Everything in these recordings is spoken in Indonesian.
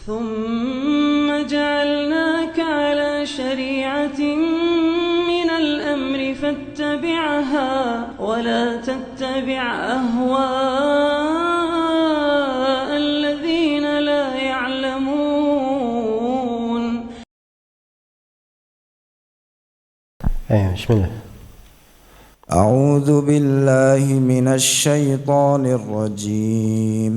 ثم جعلناك على شريعة من الأمر فاتبعها ولا تتبع أهواء الذين لا يعلمون. بسم الله. أعوذ بالله من الشيطان الرجيم.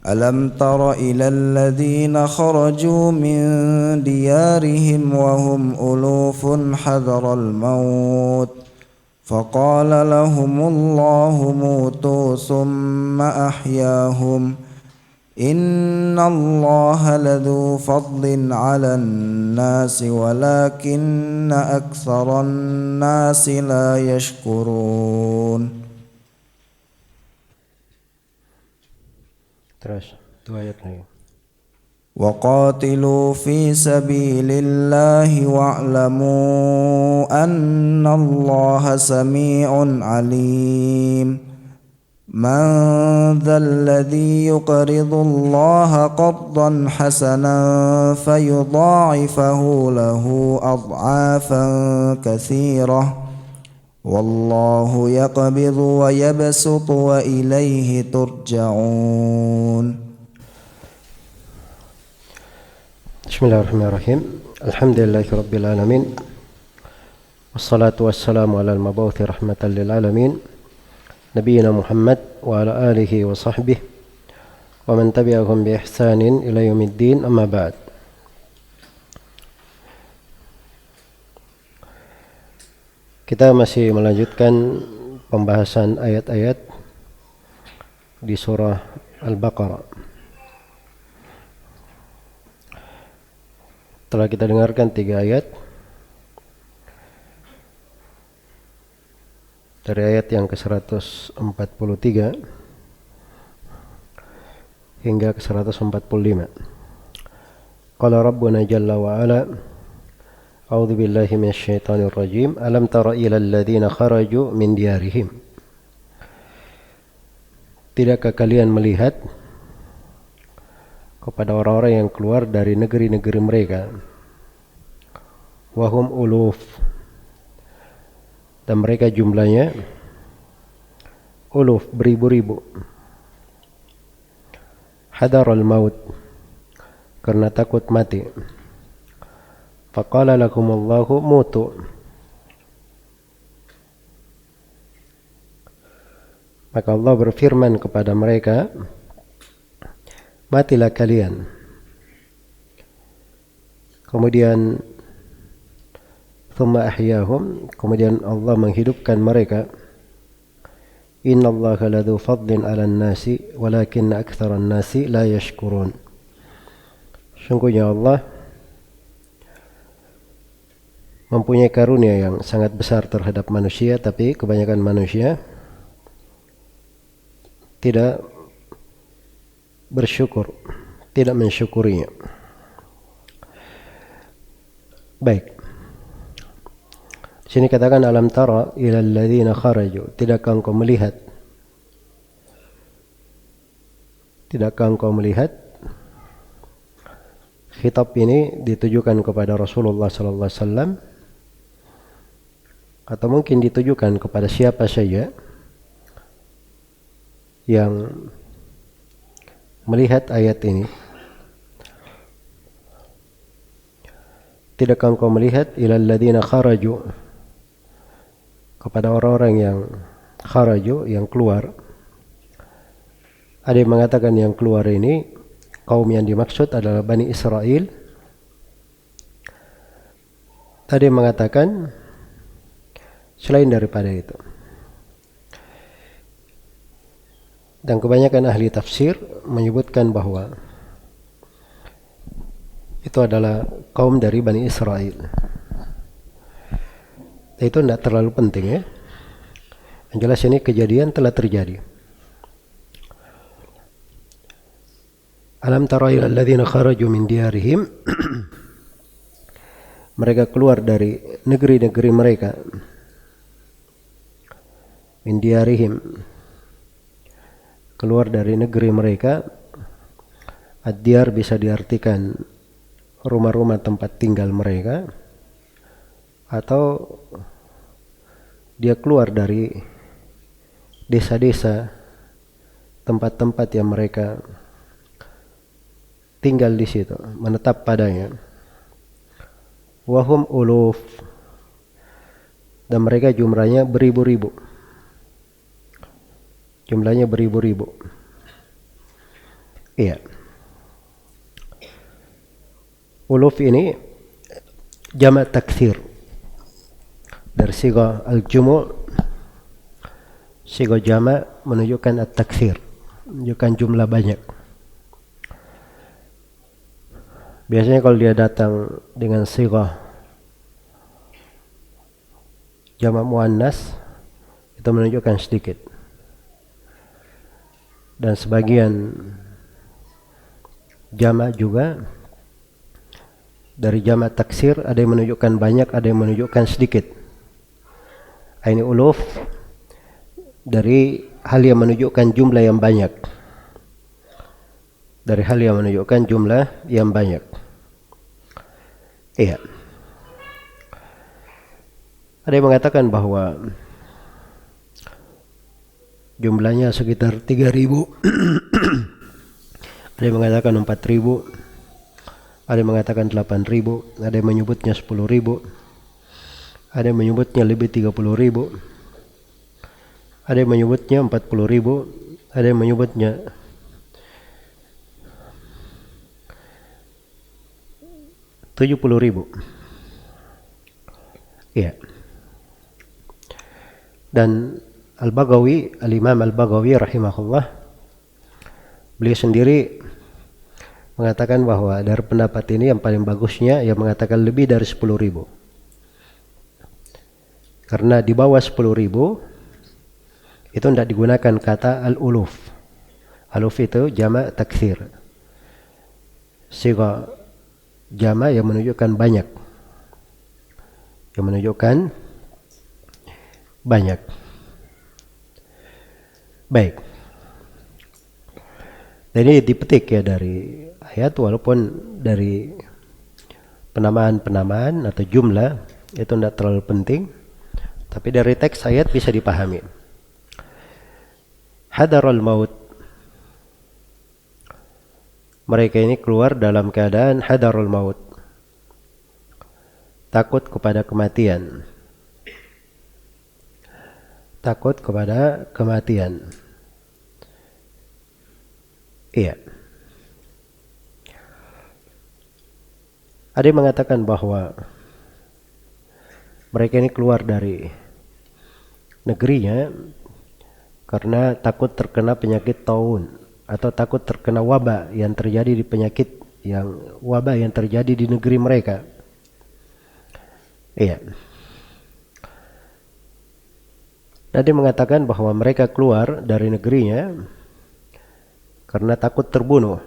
ألم تر إلى الذين خرجوا من ديارهم وهم ألوف حذر الموت فقال لهم الله موتوا ثم أحياهم إن الله لذو فضل على الناس ولكن أكثر الناس لا يشكرون. Terus dua ayat lagi. وقاتلوا في سبيل الله واعلموا أن الله سميع عليم. من ذا الذي يقرض الله قرضا حسنا فيضاعفه له أضعافا كثيرة والله يقبض ويبسط وإليه ترجعون. Bismillahirrahmanirrahim. Alhamdulillahi rabbil alamin. Wassalatu wassalamu ala al-mabuthi rahmatan lil alamin. Nabiyyina Muhammad wa ala alihi wa sahbihi wa man tabi'ahum bi ihsanin ila yaumiddin, amma ba'd. Kita masih melanjutkan pembahasan ayat-ayat di surah Al-Baqarah. Telah kita dengarkan 3 ayat dari ayat yang ke-143 hingga ke-145. Qala Rabbuna Jalla wa Ala, A'udzu billahi minasyaitonir rajim. Alam tara ilal ladzina kharaju min diyarihim. Tidakkah kalian melihat kepada orang-orang yang keluar dari negeri-negeri mereka? Wahum uluf, dan mereka jumlahnya uluf, beribu-ribu. Hadarul maut, karena takut mati. Faqala lakumullahu mutu, maka Allah berfirman kepada mereka, matilah kalian. Kemudian thumma ahyahum, kemudian Allah menghidupkan mereka. Innallaha ladzu fadlin 'alan nasi walakinna aktsaran nasi la yashkurun. Sungguhnya Allah mempunyai karunia yang sangat besar terhadap manusia, tapi kebanyakan manusia tidak bersyukur, tidak mensyukurinya. Baik. Sini katakan alam tara ilal ladzina kharaju, tidakkah engkau melihat? Tidakkah engkau melihat? Khitab ini ditujukan kepada Rasulullah sallallahu alaihi wasallam atau mungkin ditujukan kepada siapa saja yang melihat ayat ini. Tidakkah engkau melihat ilal ladzina kharaju, kepada orang-orang yang kharaju, yang keluar. Ada yang mengatakan yang keluar ini kaum yang dimaksud adalah Bani Israel. Ada yang mengatakan selain daripada itu. Dan kebanyakan ahli tafsir menyebutkan bahwa itu adalah kaum dari Bani Israel. Itu tidak terlalu penting ya. Yang jelas ini kejadian telah terjadi. Alam tara ilal ladzina kharaju min diyarihim. Mereka keluar dari negeri-negeri mereka. Min diyarihim, keluar dari negeri mereka. Ad-diyar bisa diartikan rumah-rumah tempat tinggal mereka, atau dia keluar dari desa-desa, tempat-tempat yang mereka tinggal di situ, menetap padanya. Wahum uluf, dan mereka jumlahnya beribu-ribu. Jumlahnya beribu-ribu. Iya. Uluf ini jamak taktsir dari siga al-jumu'. Siga jamak menunjukkan at-taktsir, menunjukkan jumlah banyak. Biasanya kalau dia datang dengan siga jamak muannas, itu menunjukkan sedikit. Dan sebagian jamak juga dari jamak taksir, ada yang menunjukkan banyak, ada yang menunjukkan sedikit. Ini uluf dari hal yang menunjukkan jumlah yang banyak. Dari hal yang menunjukkan jumlah yang banyak. Iya. Ada yang mengatakan bahwa jumlahnya sekitar 3.000. Ada yang mengatakan 4.000. Ada yang mengatakan 8.000. Ada yang menyebutnya 10.000. Ada yang menyebutnya lebih 30.000. Ada yang menyebutnya 40.000. Ada yang menyebutnya 70.000. Iya. Dan Al-Baghawi, Al-Imam Al-Baghawi rahimahullah, beliau sendiri mengatakan bahwa dari pendapat ini yang paling bagusnya yang mengatakan lebih dari 10.000. Karena di bawah 10.000 itu tidak digunakan kata al-uluf. Aluf itu jamak taktsir. Siga jamak yang menunjukkan banyak. Yang menunjukkan banyak. Baik. Jadi dipetik ya dari ayat, walaupun dari penamaan-penamaan atau jumlah itu tidak terlalu penting, tapi dari teks ayat bisa dipahami. Hadarul maut, mereka ini keluar dalam keadaan hadarul maut, takut kepada kematian. Takut kepada kematian. Iya. Ada yang mengatakan bahwa mereka ini keluar dari negerinya karena takut terkena penyakit taun, atau takut terkena wabah yang terjadi di wabah yang terjadi di negeri mereka. Iya. Dan dia mengatakan bahwa mereka keluar dari negerinya karena takut terbunuh.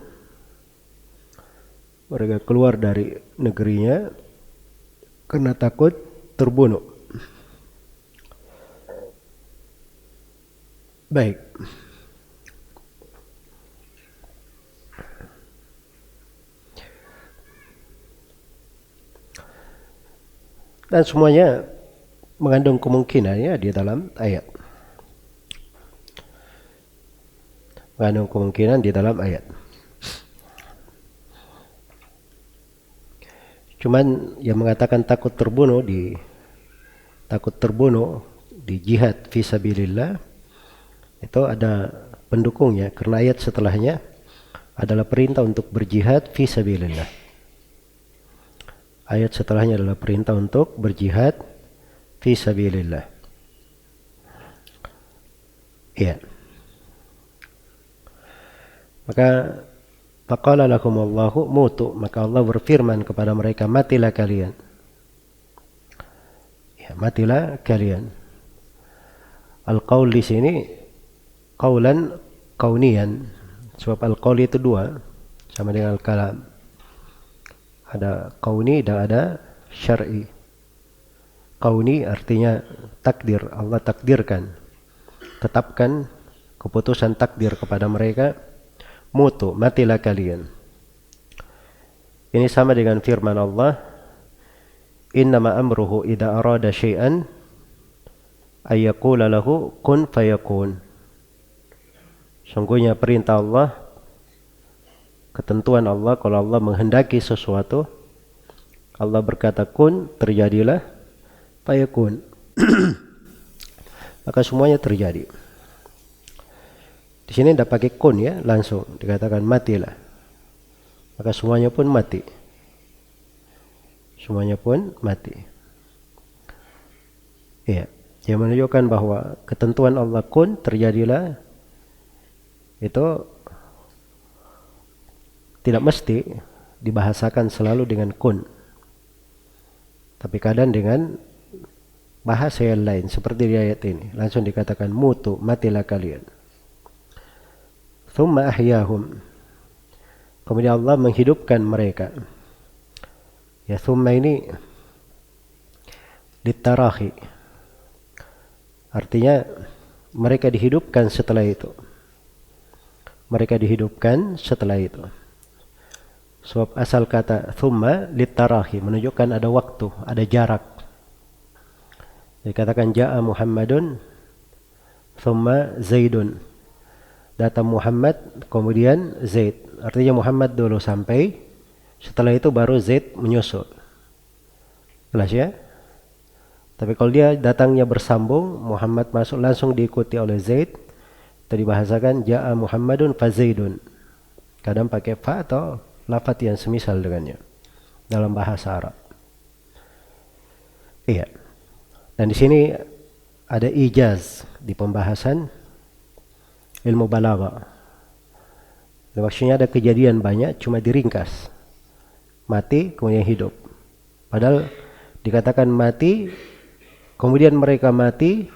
Mereka keluar dari negerinya karena takut terbunuh. Baik. Dan semuanya mengandung kemungkinan ya di dalam ayat. Mengandung kemungkinan di dalam ayat. Cuman yang mengatakan takut terbunuh di jihad fisabilillah itu ada pendukungnya, karena ayat setelahnya adalah perintah untuk berjihad fisabilillah. Ayat setelahnya adalah perintah untuk berjihad fisabilillah. Iya. Maka faqala lakumullahu mutu, maka Allah berfirman kepada mereka, matilah kalian. Ya, matilah kalian. Al-qaul di sini qaulan kaunian, sebab al-qaul itu dua, sama dengan al-kalam. Ada kauni dan ada syar'i. Kauni artinya takdir, Allah takdirkan, tetapkan keputusan takdir kepada mereka. Mutu, matilah kalian. Ini sama dengan firman Allah, innama amruhu idza arada syai'an ayyaqula lahu kun fayakun. Sungguhnya perintah Allah, ketentuan Allah, kalau Allah menghendaki sesuatu, Allah berkata kun, terjadilah, fayakun. Maka semuanya terjadi. Di sini tidak pakai kun ya, langsung dikatakan matilah. Maka semuanya pun mati. Semuanya pun mati. Iya, yang menunjukkan bahwa ketentuan Allah kun, terjadilah, itu tidak mesti dibahasakan selalu dengan kun. Tapi kadang dengan bahasa yang lain, seperti di ayat ini. Langsung dikatakan mutu, matilah kalian. Thumma ahyahum. Kemudian Allah menghidupkan mereka. Ya, thumma ini litarahi. Artinya mereka dihidupkan setelah itu. Mereka dihidupkan setelah itu. Sebab asal kata thumma litarahi menunjukkan ada waktu, ada jarak. Dikatakan ja'a Muhammadun thumma Zaidun. Datang Muhammad kemudian Zaid. Artinya Muhammad dulu sampai, setelah itu baru Zaid menyusul. Jelas ya? Tapi kalau dia datangnya bersambung, Muhammad masuk langsung diikuti oleh Zaid, itu dibahasakan ja'a Muhammadun fa Zaidun. Kadang pakai fa atau lafaz yang semisal dengannya dalam bahasa Arab. Iya. Dan di sini ada ijaz di pembahasan ilmu balaghah. Maksudnya ada kejadian banyak, cuma diringkas. Mati, kemudian hidup. Padahal dikatakan mati, kemudian mereka mati,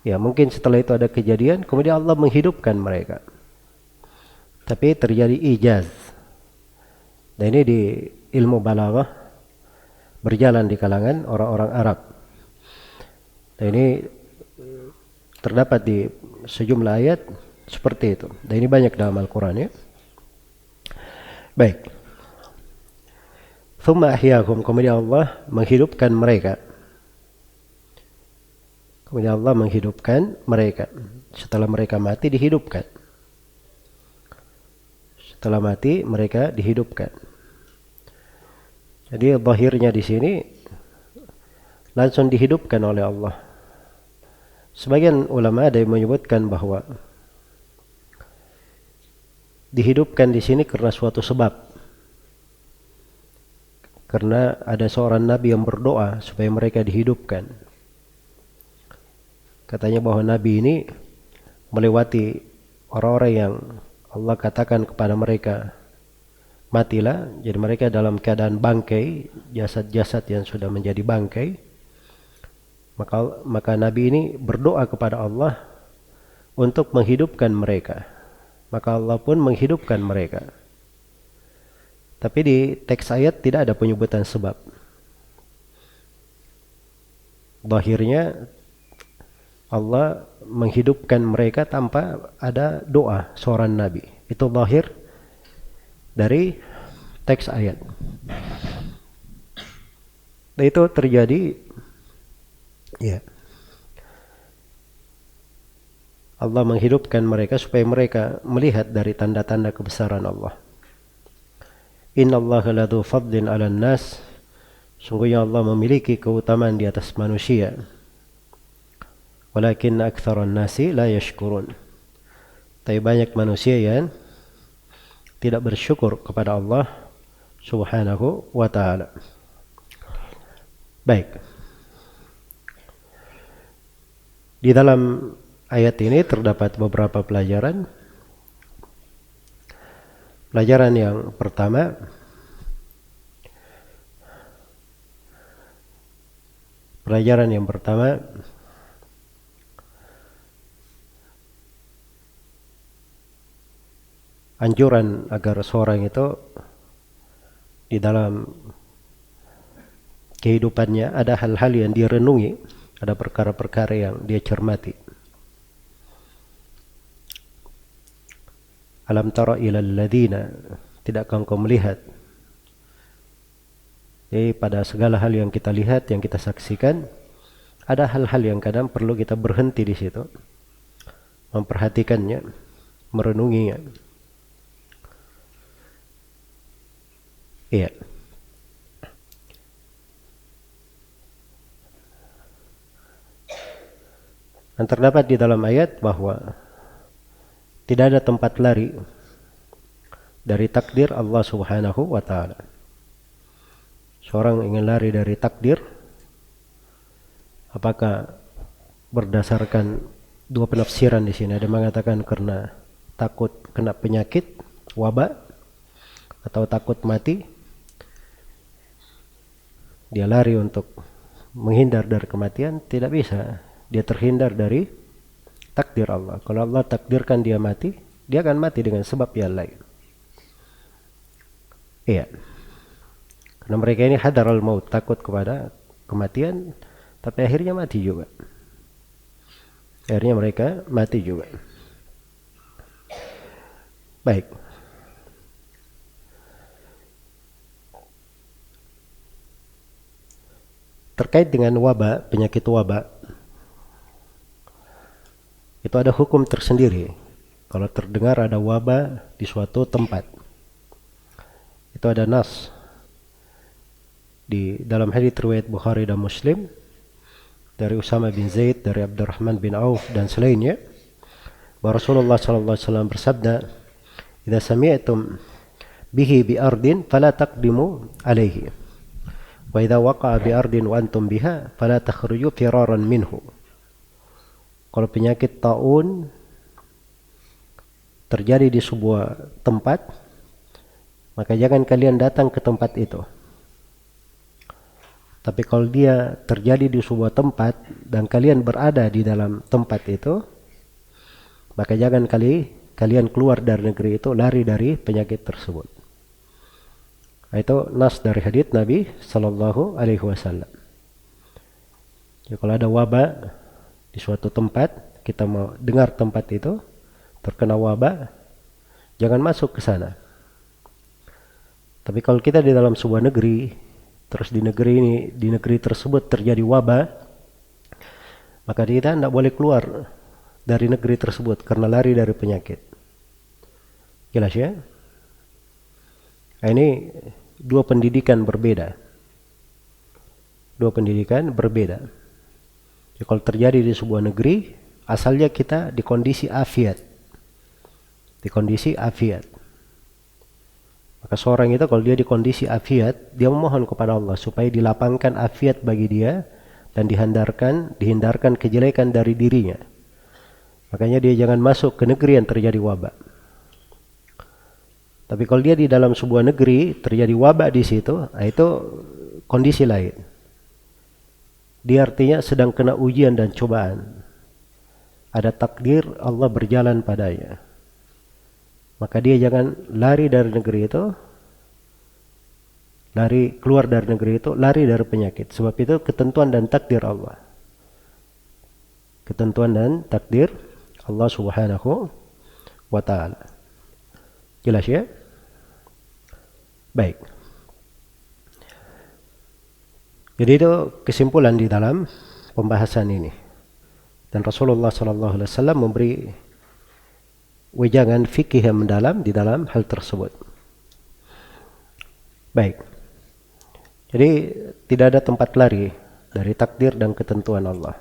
ya mungkin setelah itu ada kejadian, kemudian Allah menghidupkan mereka. Tapi terjadi ijaz. Dan ini di ilmu balaghah berjalan di kalangan orang-orang Arab. Dan ini terdapat di sejumlah ayat seperti itu. Dan ini banyak dalam Al-Quran ya. Baik. Thumma ahyahum. Kemudian Allah menghidupkan mereka. Kemudian Allah menghidupkan mereka. Setelah mereka mati dihidupkan. Setelah mati mereka dihidupkan. Jadi zahirnya di sini langsung dihidupkan oleh Allah. Sebagian ulama ada yang menyebutkan bahwa dihidupkan di sini karena suatu sebab. Karena ada seorang nabi yang berdoa supaya mereka dihidupkan. Katanya bahwa nabi ini melewati orang-orang yang Allah katakan kepada mereka matilah, jadi mereka dalam keadaan bangkai, jasad-jasad yang sudah menjadi bangkai. Maka nabi ini berdoa kepada Allah untuk menghidupkan mereka. Maka Allah pun menghidupkan mereka. Tapi di teks ayat tidak ada penyebutan sebab. Zahirnya Allah menghidupkan mereka tanpa ada doa seorang nabi. Itu zahir dari teks ayat. Dan itu terjadi ya. Allah menghidupkan mereka supaya mereka melihat dari tanda-tanda kebesaran Allah. Innallaha ladzu fadlin 'alan nas. Sungguhnya Allah memiliki keutamaan di atas manusia. Walakin aktsaran nasi la yashkurun. Tapi banyak manusia yang tidak bersyukur kepada Allah Subhanahu wa taala. Baik. Di dalam ayat ini terdapat beberapa pelajaran. Pelajaran yang pertama, anjuran agar seorang itu di dalam kehidupannya ada hal-hal yang dia renungi, ada perkara-perkara yang dia cermati. Alam tara ilal ladina, tidakkah engkau melihat Jadi pada segala hal yang kita lihat, yang kita saksikan, ada hal-hal yang kadang perlu kita berhenti di situ, memperhatikannya, merenunginya. Iya. Dan terdapat di dalam ayat bahwa tidak ada tempat lari dari takdir Allah Subhanahu wa taala. Seorang ingin lari dari takdir, apakah berdasarkan dua penafsiran di sini. Ada yang mengatakan karena takut kena penyakit, wabak, atau takut mati, dia lari untuk menghindar dari kematian. Tidak bisa, dia terhindar dari takdir Allah. Kalau Allah takdirkan dia mati, dia akan mati dengan sebab yang lain. Iya. Karena mereka ini hadarul maut, takut kepada kematian, tapi akhirnya mati juga. Akhirnya mereka mati juga. Baik. Terkait dengan wabak, penyakit wabak, itu ada hukum tersendiri. Kalau terdengar ada wabak di suatu tempat, itu ada nas di dalam hadits riwayat Bukhari dan Muslim dari Usama bin Zaid, dari Abdurrahman bin Auf dan selainnya, bahwa Rasulullah sallallahu alaihi wasallam bersabda, "Idza sami'tum bihi bi ardin fala taqdimu alaihi, wa idza waqa'a bi ardin wa antum biha fala takhruju firaran minhu." Kalau penyakit taun terjadi di sebuah tempat, maka jangan kalian datang ke tempat itu. Tapi kalau dia terjadi di sebuah tempat dan kalian berada di dalam tempat itu, maka jangan kalian keluar dari negeri itu, lari dari penyakit tersebut. Itu nas dari hadits Nabi sallallahu alaihi wasallam. Jadi kalau ada wabak di suatu tempat, kita mau dengar tempat itu terkena wabak, jangan masuk ke sana. Tapi kalau kita di dalam sebuah negeri, terus di negeri tersebut terjadi wabak, maka kita tidak boleh keluar dari negeri tersebut karena lari dari penyakit. Jelas ya? Nah, ini dua pendidikan berbeda. Dua pendidikan berbeda. Jadi kalau terjadi di sebuah negeri, asalnya kita di kondisi afiat. Di kondisi afiat. Maka seorang itu kalau dia di kondisi afiat, dia memohon kepada Allah supaya dilapangkan afiat bagi dia dan dihindarkan kejelekan dari dirinya. Makanya dia jangan masuk ke negeri yang terjadi wabak. Tapi kalau dia di dalam sebuah negeri terjadi wabak di situ, itu kondisi lain. Dia artinya sedang kena ujian dan cobaan. Ada takdir Allah berjalan padanya. Maka dia jangan lari dari negeri itu, keluar dari negeri itu, lari dari penyakit. Sebab itu ketentuan dan takdir Allah. Ketentuan dan takdir Allah Subhanahu wa ta'ala. Jelas ya? Baik. Jadi itu kesimpulan di dalam pembahasan ini. Dan Rasulullah sallallahu alaihi wasallam memberi wejangan fikih yang mendalam di dalam hal tersebut. Baik. Jadi tidak ada tempat lari dari takdir dan ketentuan Allah.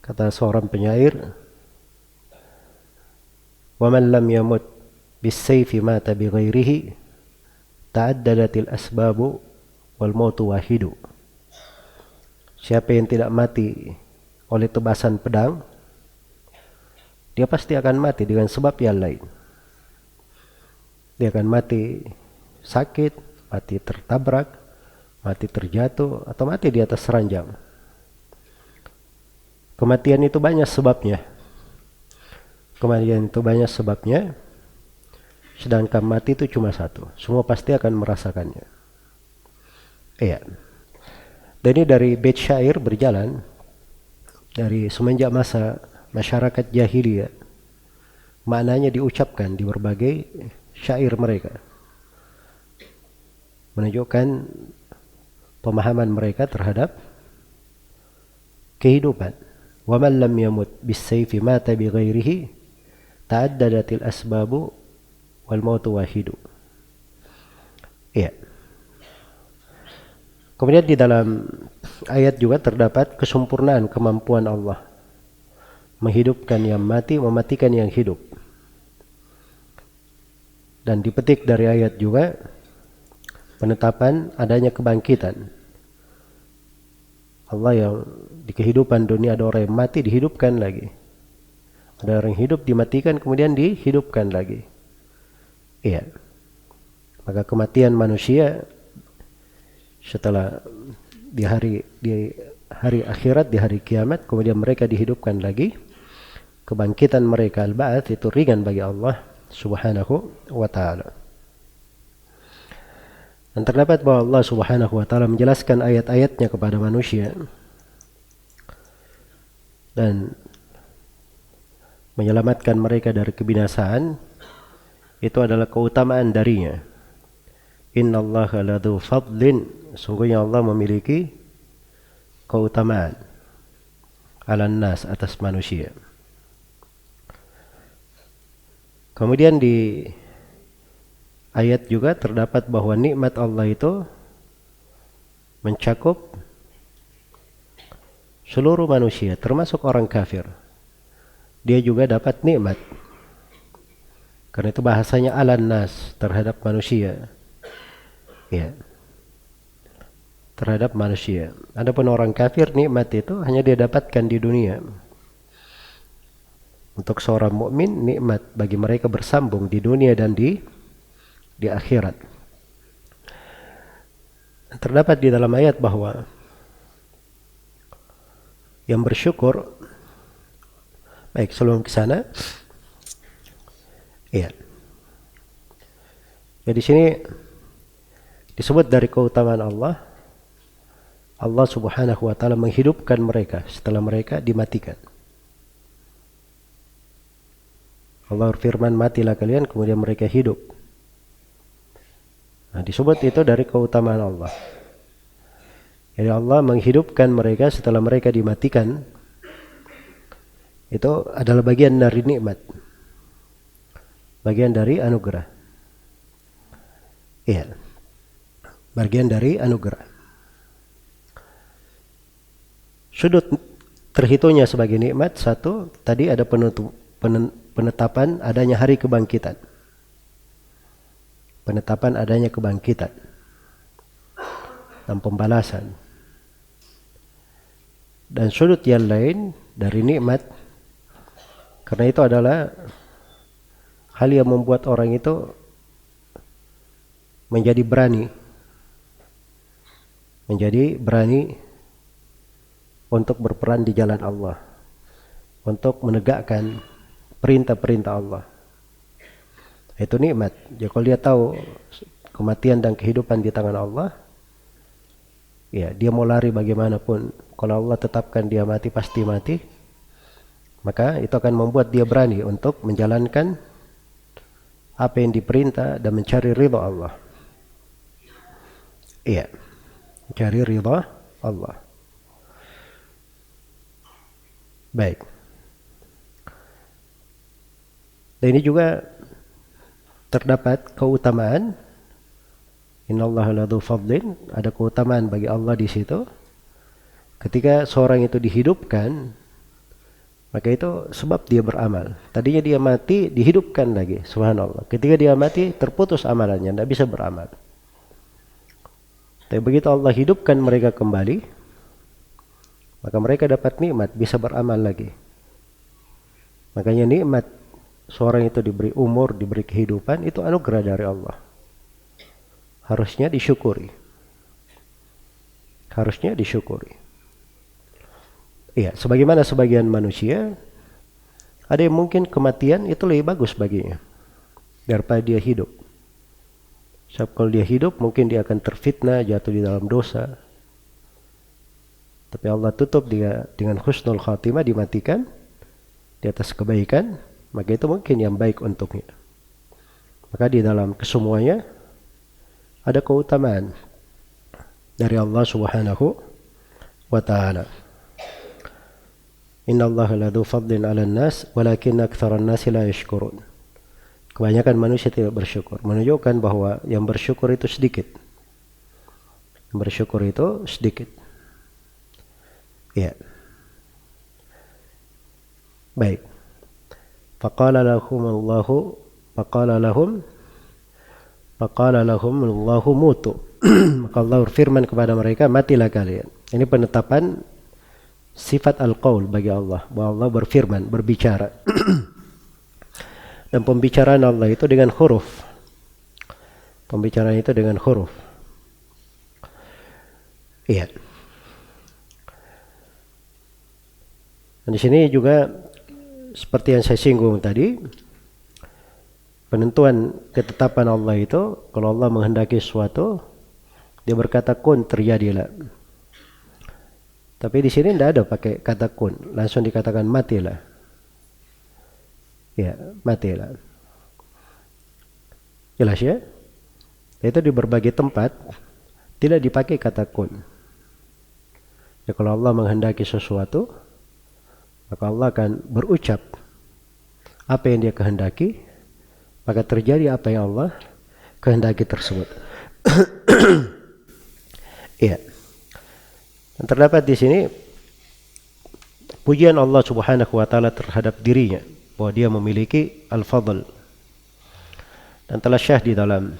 Kata seorang penyair, "Wa man lam yamut bis-sayfi mata bi ghairihi, ta'addadatil asbabu wal mautu wahidu." Siapa yang tidak mati oleh tebasan pedang, dia pasti akan mati dengan sebab yang lain. Dia akan mati sakit, mati tertabrak, mati terjatuh, atau mati di atas ranjang. Kematian itu banyak sebabnya. Kematian itu banyak sebabnya, sedangkan mati itu cuma satu. Semua pasti akan merasakannya. Iya. Dan ini dari bait syair berjalan dari semenjak masa masyarakat jahiliyah, maknanya diucapkan di berbagai syair mereka. menunjukkan pemahaman mereka terhadap kehidupan. Wa man lam yamut bis-sayfi mata bi ghairihi ta'addadatil asbabu wal mautu wahidu. Iya. Kemudian di dalam ayat juga terdapat kesempurnaan kemampuan Allah menghidupkan yang mati, mematikan yang hidup. Dan dipetik dari ayat juga penetapan adanya kebangkitan. Allah yang di kehidupan dunia ada orang yang mati dihidupkan lagi. Ada orang yang hidup dimatikan kemudian dihidupkan lagi. Iya. Maka kematian manusia setelah di hari akhirat, di hari kiamat, kemudian mereka dihidupkan lagi. Kebangkitan mereka al-ba'ats itu ringan bagi Allah Subhanahu wa ta'ala. Dan terdapat bahwa Allah Subhanahu wa ta'ala menjelaskan ayat-ayatnya kepada manusia dan menyelamatkan mereka dari kebinasaan, itu adalah keutamaan darinya. Innallaha ladzu fadlin, sungguhnya Allah memiliki keutamaan alan nas, atas manusia. Kemudian di ayat juga terdapat bahwa nikmat Allah itu mencakup seluruh manusia, termasuk orang kafir. Dia juga dapat nikmat. Karena itu bahasanya alan nas, terhadap manusia. Ya. Terhadap manusia. Adapun orang kafir, nikmat itu hanya dia dapatkan di dunia. Untuk seorang mukmin, nikmat bagi mereka bersambung di dunia dan di akhirat. Terdapat di dalam ayat bahwa yang bersyukur, baik sebelum ke sana, iya. Jadi sini disebut dari keutamaan Allah, Allah Subhanahu wa ta'ala menghidupkan mereka setelah mereka dimatikan. Allah berfirman, matilah kalian, kemudian mereka hidup. Nah, disebut itu dari keutamaan Allah. Jadi Allah menghidupkan mereka setelah mereka dimatikan. Itu adalah bagian dari nikmat, bagian dari anugerah. Iya, bagian dari anugerah. Sudut terhitungnya sebagai nikmat, satu, tadi ada penetapan adanya hari kebangkitan. Penetapan adanya kebangkitan dan pembalasan. Dan sudut yang lain dari nikmat, karena itu adalah hal yang membuat orang itu menjadi berani untuk berperan di jalan Allah, untuk menegakkan perintah-perintah Allah. Itu nikmat. Jadi kalau dia tahu kematian dan kehidupan di tangan Allah, ya dia mau lari bagaimanapun, kalau Allah tetapkan dia mati, pasti mati, maka itu akan membuat dia berani untuk menjalankan apa yang diperintah dan mencari ridha Allah. Iya, mencari ridha Allah. Baik. Dan ini juga terdapat keutamaan. Innallaha ladzu fadlin, ada keutamaan bagi Allah di situ. Ketika seorang itu dihidupkan, maka itu sebab dia beramal. Tadinya dia mati, dihidupkan lagi. Subhanallah. Ketika dia mati, terputus amalannya, tidak bisa beramal. Tapi begitu Allah hidupkan mereka kembali, maka mereka dapat nikmat, bisa beramal lagi. Makanya nikmat seorang itu diberi umur, diberi kehidupan, itu anugerah dari Allah. Harusnya disyukuri. Harusnya disyukuri. Iya, sebagaimana sebagian manusia, ada yang mungkin kematian itu lebih bagus baginya daripada dia hidup. Sebab kalau dia hidup, mungkin dia akan terfitnah, jatuh di dalam dosa. Tapi Allah tutup dia dengan husnul khatimah, dimatikan di atas kebaikan, maka itu mungkin yang baik untuknya. Maka di dalam kesemuanya ada keutamaan dari Allah Subhanahu wa ta'ala. Innallaha ladzu fadlin 'alan nas walakinna aktsaran nasi la yashkurun. Kebanyakan manusia tidak bersyukur, menunjukkan bahwa yang bersyukur itu sedikit. Yang bersyukur itu sedikit. Ya. Baik. Faqala lahum Allahu mutu. Maka Allah berfirman kepada mereka, matilah kalian. Ini penetapan sifat al-qaul bagi Allah, bahwa Allah berfirman, berbicara. Dan pembicaraan Allah itu dengan huruf. Pembicaraan itu dengan huruf. Iya. Dan di sini juga seperti yang saya singgung tadi, penentuan ketetapan Allah itu, kalau Allah menghendaki sesuatu, dia berkata kun, terjadilah. Tapi di sini tidak ada pakai kata kun, langsung dikatakan matilah. Ya, matilah. Jelas ya? Itu di berbagai tempat tidak dipakai kata kun. Ya, kalau Allah menghendaki sesuatu, maka Allah akan berucap apa yang dia kehendaki, maka terjadi apa yang Allah kehendaki tersebut. Iya. Dan terdapat di sini pujian Allah Subhanahu wa taala terhadap dirinya, bahwa dia memiliki al-fadl. Dan telah syah di dalam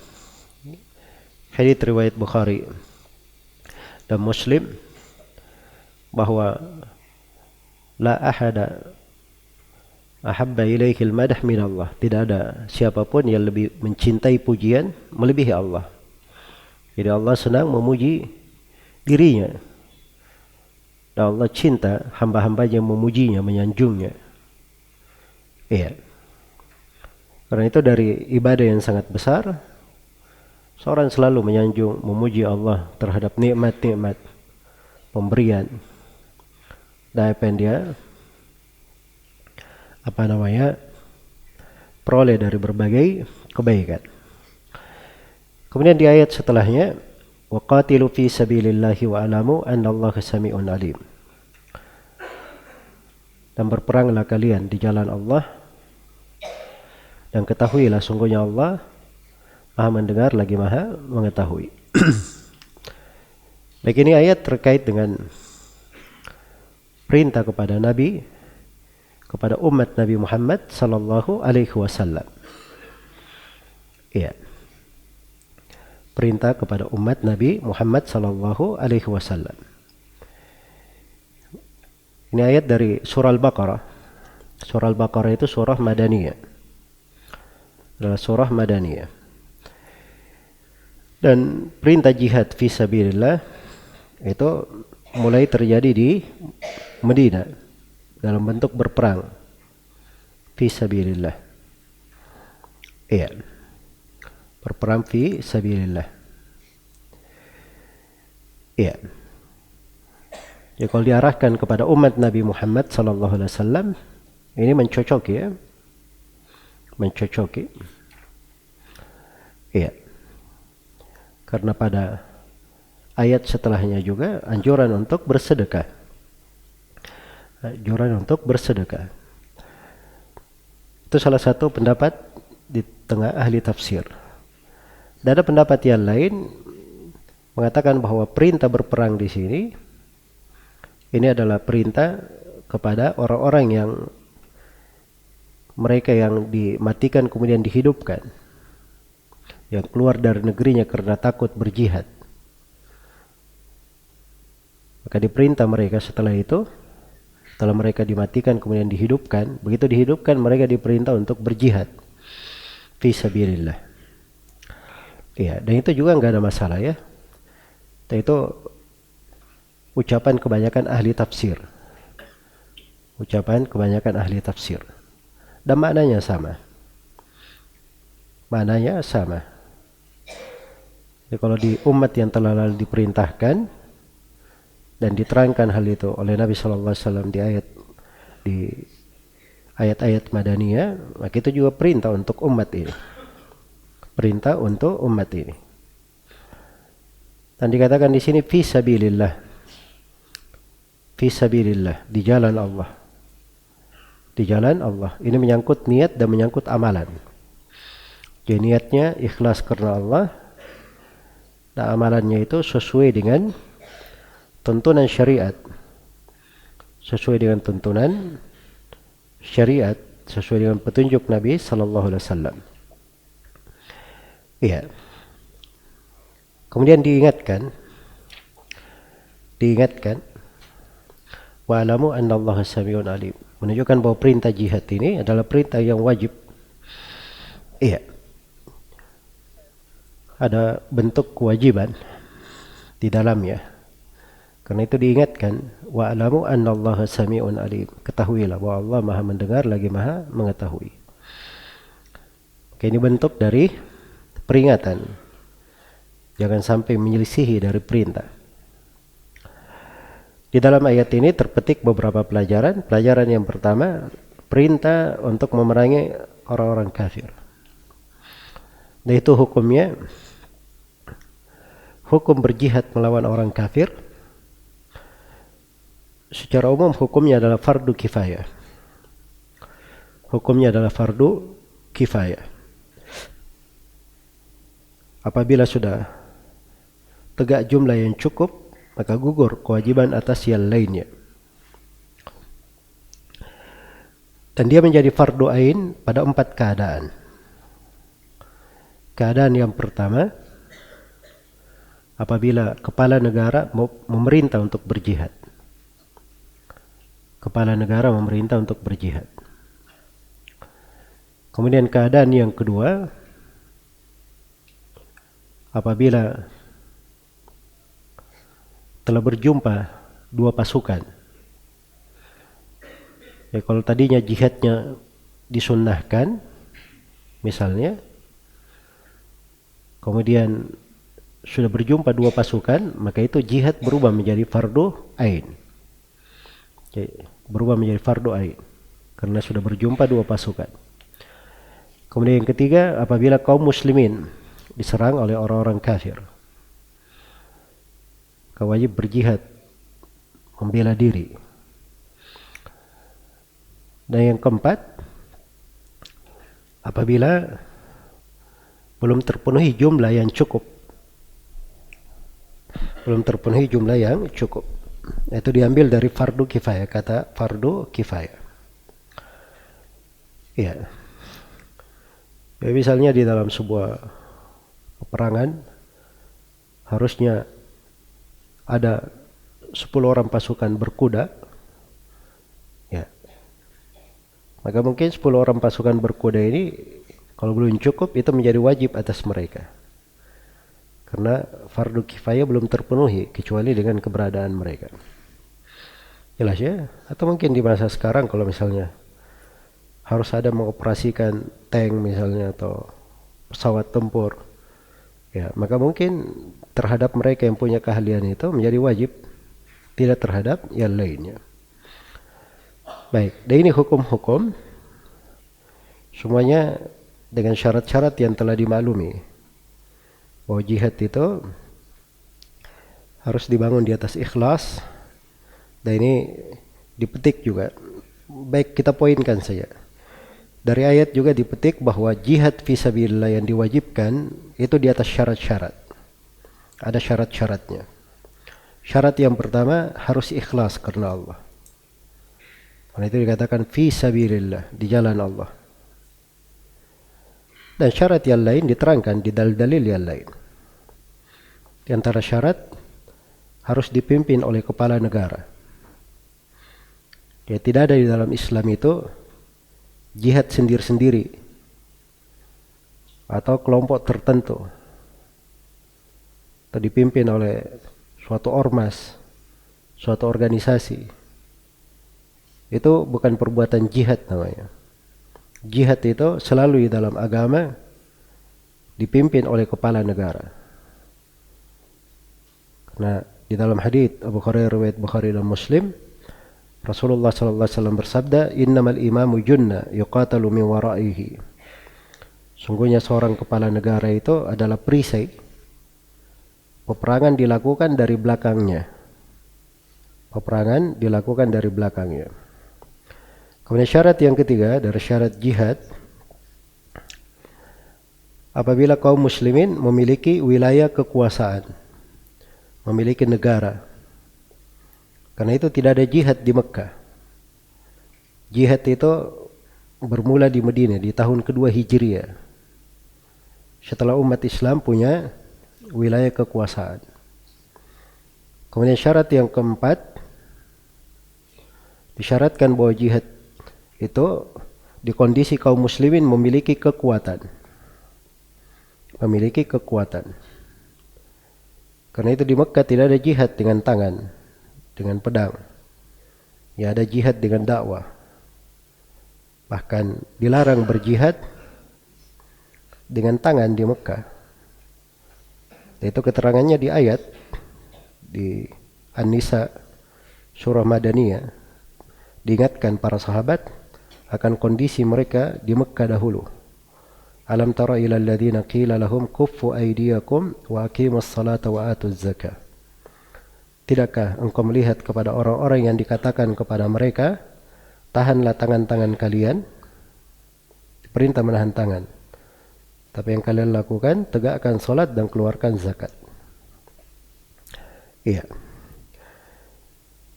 hadits riwayat Bukhari dan Muslim bahwa la ahada ahabba ilaihi al-madah min Allah. Tidak ada siapapun yang lebih mencintai pujian melebihi Allah. Jadi Allah senang memuji dirinya. Dan Allah cinta hamba-hambanya yang memujinya, menyanjungnya. Iya. Karena itu dari ibadah yang sangat besar, seorang selalu menyanjung, memuji Allah terhadap nikmat-nikmat pemberian dan apa yang dia peroleh dari berbagai kebaikan. Kemudian di ayat setelahnya, waqatilu fi sabilillahi wa alamu annallaha sami'un alim. Dan berperanglah kalian di jalan Allah, dan ketahuilah sungguhnya Allah Maha mendengar lagi Maha mengetahui. Baik, ini ayat terkait dengan perintah kepada Nabi, kepada umat Nabi Muhammad sallallahu alaihi wasallam. Iya. Perintah kepada umat Nabi Muhammad sallallahu alaihi wasallam. Ini ayat dari surah Al-Baqarah. Surah Al-Baqarah itu surah Madaniyah. Adalah surah Madaniyah. Dan perintah jihad fi sabilillah itu mulai terjadi di Madinah dalam bentuk berperang fi sabilillah. Iya. Berperang fi sabilillah. Iya. Ya, kalau diarahkan kepada umat Nabi Muhammad sallallahu alaihi wasallam, ini mencocoki ya. Mencocoki. Iya. Karena pada ayat setelahnya juga anjuran untuk bersedekah. Anjuran untuk bersedekah. Itu salah satu pendapat di tengah ahli tafsir. Dan ada pendapat yang lain mengatakan bahwa perintah berperang di sini ini adalah perintah kepada orang-orang yang mereka yang dimatikan kemudian dihidupkan, yang keluar dari negerinya karena takut berjihad. Maka diperintah mereka setelah itu, setelah mereka dimatikan kemudian dihidupkan, begitu dihidupkan mereka diperintah untuk berjihad fi sabilillah. Iya, dan itu juga enggak ada masalah ya. Dan itu ucapan kebanyakan ahli tafsir. Ucapan kebanyakan ahli tafsir. Dan maknanya sama. Maknanya sama. Jadi kalau di umat yang telah lalu diperintahkan dan diterangkan hal itu oleh Nabi sallallahu alaihi wasallam di ayat-ayat Madaniyah, maka itu juga perintah untuk umat ini. Perintah untuk umat ini. Dan dikatakan di sini fi sabilillah. Fi sabilillah, di jalan Allah. Di jalan Allah. Ini menyangkut niat dan menyangkut amalan. Jadi niatnya ikhlas karena Allah. Dan amalannya itu sesuai dengan tuntunan syariat. Sesuai dengan tuntunan syariat. Sesuai dengan petunjuk Nabi sallallahu alaihi wasallam. Iya. Kemudian diingatkan wa'lamu anna Allah sami'un alim, menunjukkan bahwa perintah jihad ini adalah perintah yang wajib. Iya. Ada bentuk kewajiban di dalamnya. Karena itu diingatkan wa'lamu anna Allah sami'un alim. Ketahuilah bahwa Allah Maha mendengar lagi Maha mengetahui. Oke, ini bentuk dari peringatan. Jangan sampai menyelisihi dari perintah. Di dalam ayat ini terpetik beberapa pelajaran. Pelajaran yang pertama, perintah untuk memerangi orang-orang kafir. Dan itu hukumnya, hukum berjihad melawan orang kafir, secara umum hukumnya adalah fardu kifayah. Hukumnya adalah fardu kifayah. Apabila sudah tegak jumlah yang cukup, maka gugur kewajiban atas yang lainnya. Dan dia menjadi fardu ain pada 4 keadaan. Keadaan yang pertama, apabila kepala negara memerintah untuk berjihad. Kepala negara memerintah untuk berjihad. Kemudian keadaan yang kedua, apabila telah berjumpa 2 pasukan. Ya, kalau tadinya jihadnya disunnahkan, misalnya, kemudian sudah berjumpa 2 pasukan, maka itu jihad berubah menjadi fardu ain. Ya, berubah menjadi fardu ain karena sudah berjumpa 2 pasukan. Kemudian yang ketiga, apabila kaum muslimin diserang oleh orang-orang kafir, wajib berjihad, membela diri. Dan yang keempat, apabila belum terpenuhi jumlah yang cukup. Belum terpenuhi jumlah yang cukup. Itu diambil dari fardu kifayah, kata fardu kifayah. Ya. Ya, misalnya di dalam sebuah peperangan harusnya ada 10 orang pasukan berkuda, ya, maka mungkin 10 orang pasukan berkuda ini kalau belum cukup itu menjadi wajib atas mereka, karena fardu kifayah belum terpenuhi kecuali dengan keberadaan mereka. Jelas ya? Atau mungkin di masa sekarang kalau misalnya harus ada mengoperasikan tank misalnya atau pesawat tempur, ya, maka mungkin terhadap mereka yang punya keahlian itu menjadi wajib, tidak terhadap yang lainnya. Baik, dan ini hukum-hukum semuanya dengan syarat-syarat yang telah dimaklumi. Bahwa jihad itu harus dibangun di atas ikhlas, dan ini dipetik juga. Baik, kita poinkan saja. Dari ayat juga dipetik bahwa jihad fisabilillah yang diwajibkan itu di atas syarat-syarat. Ada syarat-syaratnya. Syarat yang pertama harus ikhlas karena Allah. Karena itu dikatakan fi sabilillah, di jalan Allah. Dan syarat yang lain diterangkan di dalil-dalil yang lain. Di antara syarat harus dipimpin oleh kepala negara. Ya, tidak ada di dalam Islam itu jihad sendiri-sendiri atau kelompok tertentu, atau dipimpin oleh suatu ormas, suatu organisasi. Itu bukan perbuatan jihad namanya. Jihad itu selalu di dalam agama dipimpin oleh kepala negara. Karena di dalam hadits Abu Hurairah riwayat Bukhari dan Muslim, Rasulullah sallallahu alaihi wasallam bersabda, "Innamal imamu junna yuqatalu min wara'ihi." Sungguhnya seorang kepala negara itu adalah perisai peperangan dilakukan dari belakangnya. Peperangan dilakukan dari belakangnya. Kemudian syarat yang ketiga dari syarat jihad, apabila kaum muslimin memiliki wilayah kekuasaan, memiliki negara. Karena itu tidak ada jihad di Mekah. Jihad itu bermula di Madinah di tahun kedua Hijriah. Setelah umat Islam punya wilayah kekuasaan. Kemudian syarat yang keempat, disyaratkan bahwa jihad itu di kondisi kaum muslimin memiliki kekuatan. Memiliki kekuatan. Karena itu di Mekah tidak ada jihad dengan tangan, dengan pedang. Ya, ada jihad dengan dakwah. Bahkan dilarang berjihad dengan tangan di Mekah. Itu keterangannya di ayat di An-Nisa surah Madaniyah. Diingatkan para sahabat akan kondisi mereka di Mekah dahulu. Alam tara ilal ladzina qila lahum kuffu aydiyakum wa aqimus salata wa atuz zakah. Tidakkah engkau melihat kepada orang-orang yang dikatakan kepada mereka, tahanlah tangan-tangan kalian, perintah menahan tangan. Tapi yang kalian lakukan, tegakkan salat dan keluarkan zakat. Iya.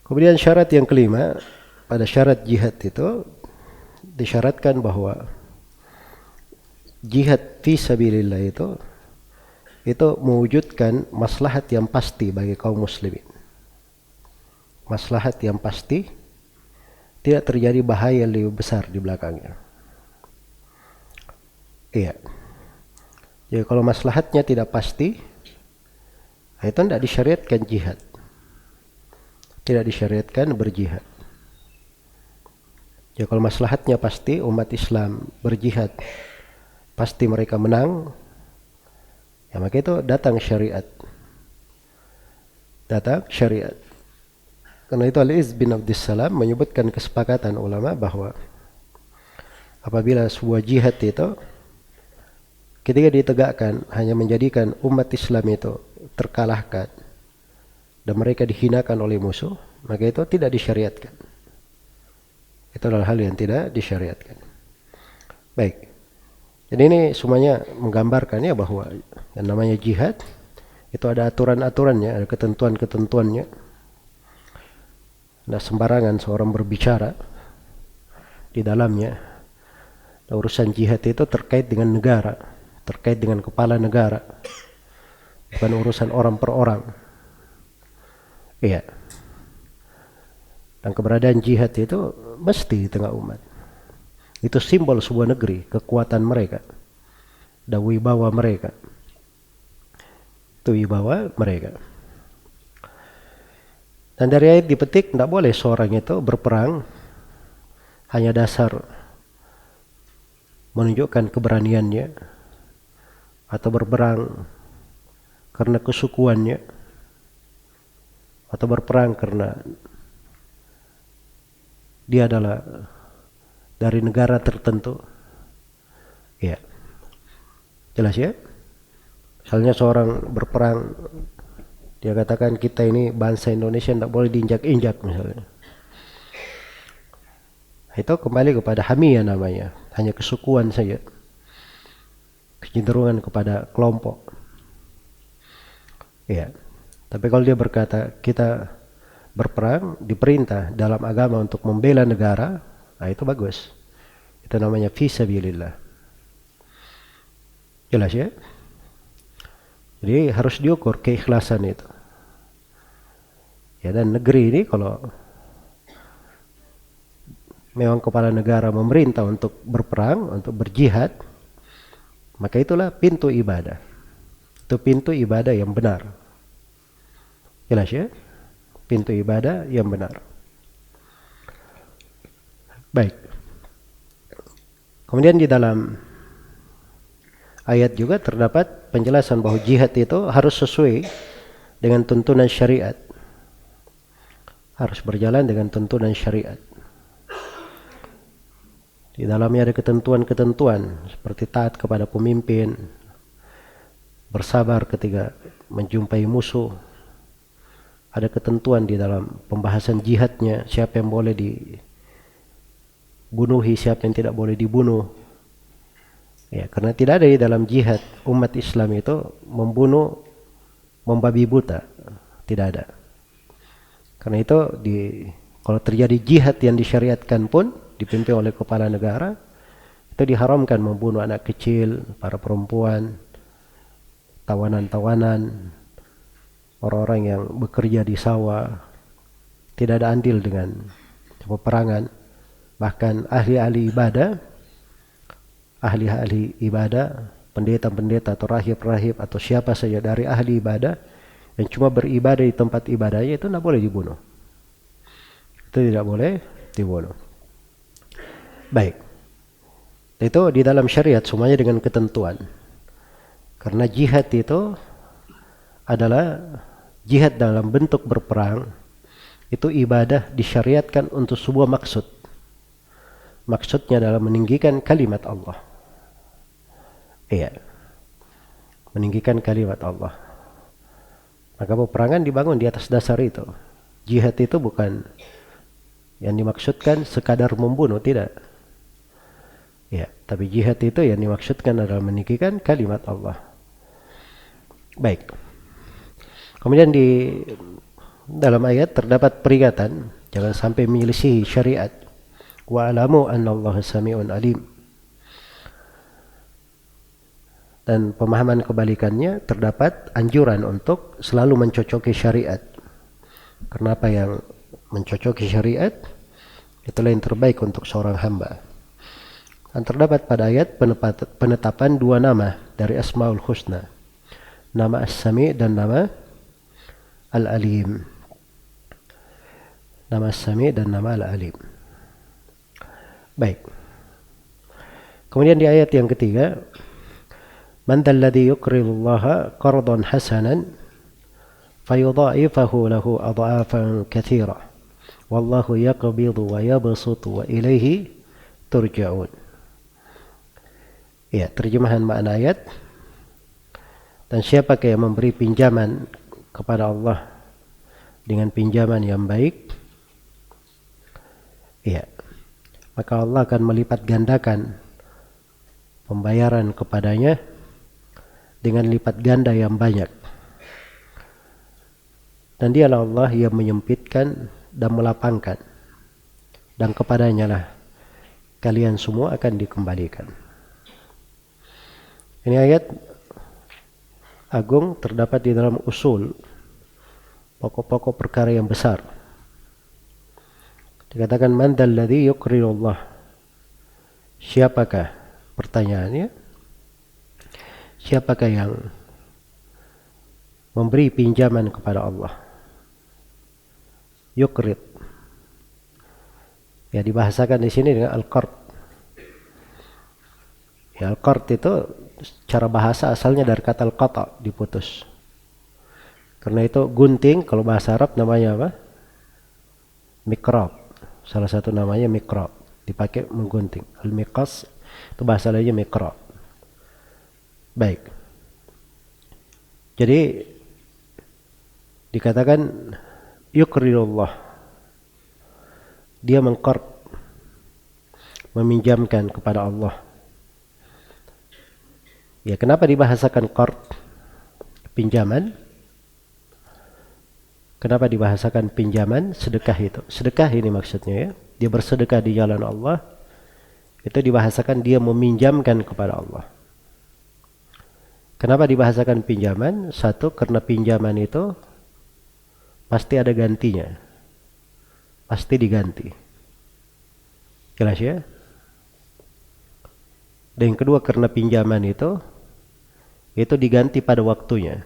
Kemudian syarat yang kelima, pada syarat jihad itu disyaratkan bahwa jihad fi sabilillah itu mewujudkan maslahat yang pasti bagi kaum muslimin. Maslahat yang pasti, tidak terjadi bahaya yang lebih besar di belakangnya. Iya. Jadi kalau maslahatnya tidak pasti, itu tidak disyariatkan jihad. Tidak disyariatkan berjihad. Jadi kalau maslahatnya pasti, umat Islam berjihad, pasti mereka menang, ya maka itu datang syariat. Datang syariat. Karena itu Al-Izz bin Abdissalam menyebutkan kesepakatan ulama bahwa apabila sebuah jihad itu ketika ditegakkan hanya menjadikan umat Islam itu terkalahkan dan mereka dihinakan oleh musuh, maka itu tidak disyariatkan. Itu adalah hal yang tidak disyariatkan. Baik. Jadi ini semuanya menggambarkan ya bahwa yang namanya jihad itu ada aturan-aturannya, ada ketentuan-ketentuannya. Nah, sembarangan seorang berbicara di dalamnya. Nah, urusan jihad itu terkait dengan negara, terkait dengan kepala negara, bukan urusan orang per orang. Iya. Dan keberadaan jihad itu mesti di tengah umat. Itu simbol sebuah negeri, kekuatan mereka, dan wibawa mereka. Itu wibawa mereka. Dan dari ayat dipetik, tidak boleh seorang itu berperang hanya dasar menunjukkan keberaniannya, atau berperang karena kesukuannya, atau berperang karena dia adalah dari negara tertentu. Ya, jelas ya. Misalnya seorang berperang, dia katakan kita ini bangsa Indonesia tidak boleh diinjak-injak misalnya. Itu kembali kepada hamiyah namanya, hanya kesukuan saja, kecenderungan kepada kelompok. Ya, tapi kalau dia berkata kita berperang diperintah dalam agama untuk membela negara, nah itu bagus. Itu namanya fi sabilillah. Jelas ya? Jadi harus diukur keikhlasan itu. Ya, dan negeri ini kalau memang kepala negara memerintah untuk berperang, untuk berjihad, maka itulah pintu ibadah. Itu pintu ibadah yang benar. Jelas ya? Pintu ibadah yang benar. Baik. Kemudian di dalam ayat juga terdapat penjelasan bahwa jihad itu harus sesuai dengan tuntunan syariat. Harus berjalan dengan tuntunan syariat. Di dalamnya ada ketentuan-ketentuan seperti taat kepada pemimpin, bersabar ketika menjumpai musuh. Ada ketentuan di dalam pembahasan jihadnya, siapa yang boleh dibunuhi, siapa yang tidak boleh dibunuh. Ya, karena tidak ada di dalam jihad umat Islam itu membunuh, membabi buta, tidak ada. Karena itu kalau terjadi jihad yang disyariatkan pun dipimpin oleh kepala negara, itu diharamkan membunuh anak kecil, para perempuan, tawanan-tawanan, orang-orang yang bekerja di sawah. Tidak ada andil dengan peperangan. Bahkan ahli-ahli ibadah, pendeta-pendeta atau rahib-rahib atau siapa saja dari ahli ibadah yang cuma beribadah di tempat ibadahnya, itu tidak boleh dibunuh. Itu tidak boleh dibunuh. Baik. Itu di dalam syariat semuanya dengan ketentuan. Karena jihad itu adalah jihad dalam bentuk berperang. Itu ibadah disyariatkan untuk sebuah maksud. Maksudnya adalah meninggikan kalimat Allah. Iya. Meninggikan kalimat Allah. Maka peperangan dibangun di atas dasar itu. Jihad itu bukan yang dimaksudkan sekadar membunuh, tidak. Ya, tapi jihad itu yang dimaksudkan adalah meninggikan kalimat Allah. Baik. Kemudian di dalam ayat terdapat peringatan jangan sampai menyelisihi syariat. Wa'alamu annallaha sami'un alim. Dan pemahaman kebalikannya terdapat anjuran untuk selalu mencocoki syariat. Karena apa yang mencocoki syariat itulah yang terbaik untuk seorang hamba. Dan terdapat pada ayat penetapan dua nama dari Asmaul Husna. Nama As-Sami' dan nama Al-Alim. Nama As-Sami' dan nama Al-Alim. Baik. Kemudian di ayat yang ketiga, man dzalladzi yuqridullaha qardan hasanan fayudha'ifahu lahu adha'afan katsira wallahu yaqbidu wa yabsutu wa ilaihi turja'un. Ya, terjemahan makna ayat. Dan siapakah yang memberi pinjaman kepada Allah dengan pinjaman yang baik, ya, maka Allah akan melipat gandakan pembayaran kepadanya dengan lipat ganda yang banyak. Dan dialah Allah yang menyempitkan dan melapangkan, dan kepadanya lah kalian semua akan dikembalikan. Ini ayat agung terdapat di dalam usul pokok-pokok perkara yang besar. Dikatakan man dzalladzi yuqridullah. Siapakah, pertanyaannya, siapakah yang memberi pinjaman kepada Allah? Yuqrid. Ya, dibahasakan di sini dengan al-qard. Ya, al-qard itu cara bahasa asalnya dari kata al-qata, diputus. Karena itu gunting kalau bahasa Arab namanya apa? Mikrab. Salah satu namanya mikrab, dipakai menggunting. Al-miqas itu bahasa lainnya mikrab. Baik. Jadi dikatakan yuqridullah. Dia mengqard, meminjamkan kepada Allah. Ya, kenapa dibahasakan qard? Pinjaman. Kenapa dibahasakan pinjaman? Sedekah itu. Sedekah ini maksudnya ya. Dia bersedekah di jalan Allah. Itu dibahasakan dia meminjamkan kepada Allah. Kenapa dibahasakan pinjaman? Satu, karena pinjaman itu pasti ada gantinya. Pasti diganti. Jelas ya? Dan yang kedua, karena pinjaman itu diganti pada waktunya.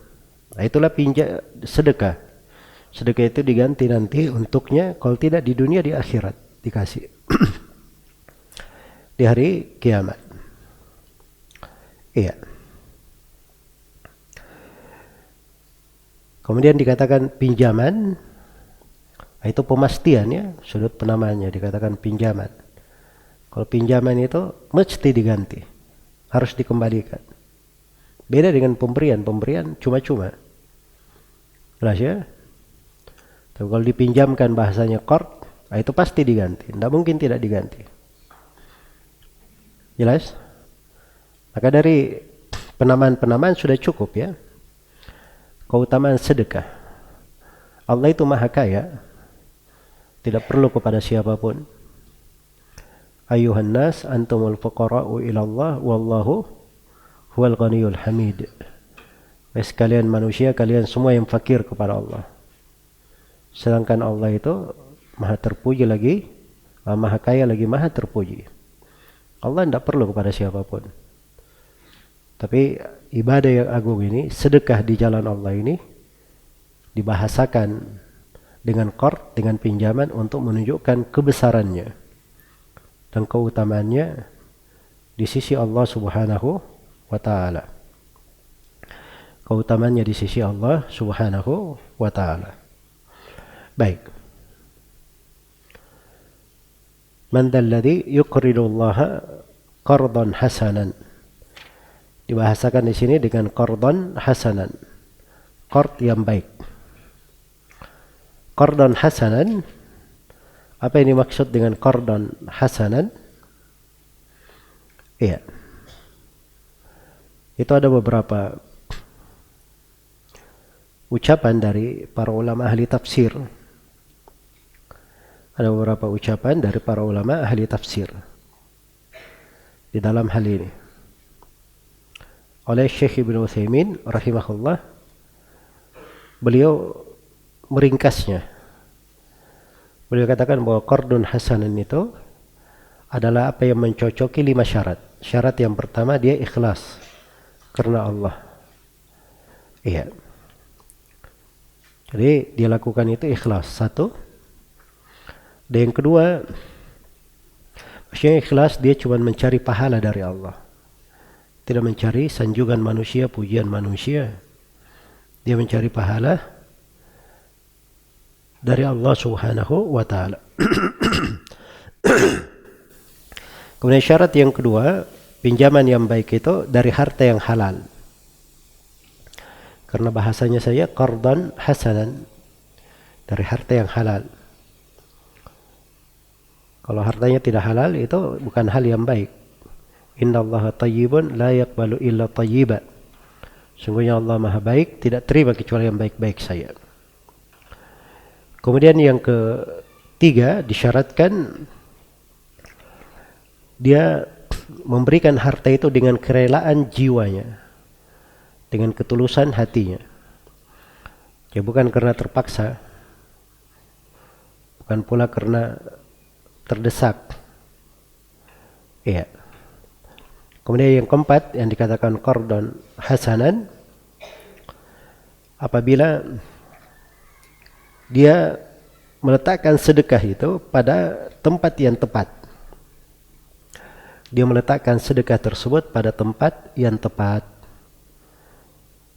Nah, itulah sedekah. Sedekah itu diganti nanti untuknya, kalau tidak di dunia, di akhirat dikasih. Di hari kiamat. Iya. Kemudian dikatakan pinjaman, itu pemastian ya, sudut penamanya dikatakan pinjaman. Kalau pinjaman itu mesti diganti, harus dikembalikan. Beda dengan pemberian cuma-cuma. Jelas ya? Tapi kalau dipinjamkan bahasanya qard, itu pasti diganti. Tidak mungkin tidak diganti. Jelas? Maka dari penamaan-penamaan sudah cukup ya. Keutamaan sedekah. Allah itu maha kaya. Tidak perlu kepada siapapun. Ayuhan nas antumul fuqara'u ilallah wallahu huwal ghaniyul hamid. Sekalian manusia, kalian semua yang fakir kepada Allah. Sedangkan Allah itu maha terpuji lagi, maha kaya lagi maha terpuji. Allah tidak perlu kepada siapapun. Tapi ibadah yang agung ini, sedekah di jalan Allah ini, dibahasakan dengan qard, dengan pinjaman untuk menunjukkan kebesarannya dan keutamaannya di sisi Allah Subhanahu wa ta'ala. Keutamaannya di sisi Allah Subhanahu wa ta'ala. Baik. Man dzalladzi yuqridu Allah qardan hasanan. Dibahasakan di sini dengan qardan hasanan. Qard yang baik. Qardan hasanan, apa yang dimaksud dengan qardan hasanan? Iya. Itu ada beberapa ucapan dari para ulama ahli tafsir. Ada beberapa ucapan dari para ulama ahli tafsir di dalam hal ini. Oleh Syekh Ibnu Utsaimin rahimahullah, beliau meringkasnya. Beliau katakan bahwa qardun hasanan itu adalah apa yang mencocoki 5 syarat. Syarat yang pertama, dia ikhlas karena Allah. Iya. Jadi dia lakukan itu ikhlas. 1. Dan yang kedua, maksudnya ikhlas dia cuma mencari pahala dari Allah. Tidak mencari sanjungan manusia, pujian manusia. Dia mencari pahala dari Allah Subhanahu wa ta'ala. Kemudian syarat yang kedua, pinjaman yang baik itu dari harta yang halal. Karena bahasanya saya qardan hasanan, dari harta yang halal. Kalau hartanya tidak halal itu bukan hal yang baik. Innallaha thayyibun la yaqbalu illa thayyiba. Sungguhnya Allah maha baik, tidak terima kecuali yang baik-baik saja. Kemudian yang ketiga, disyaratkan dia memberikan harta itu dengan kerelaan jiwanya, dengan ketulusan hatinya. Ya, bukan karena terpaksa, bukan pula karena terdesak. Iya. Kemudian yang keempat yang dikatakan qardan hasanan, apabila dia meletakkan sedekah itu pada tempat yang tepat. Dia meletakkan sedekah tersebut pada tempat yang tepat.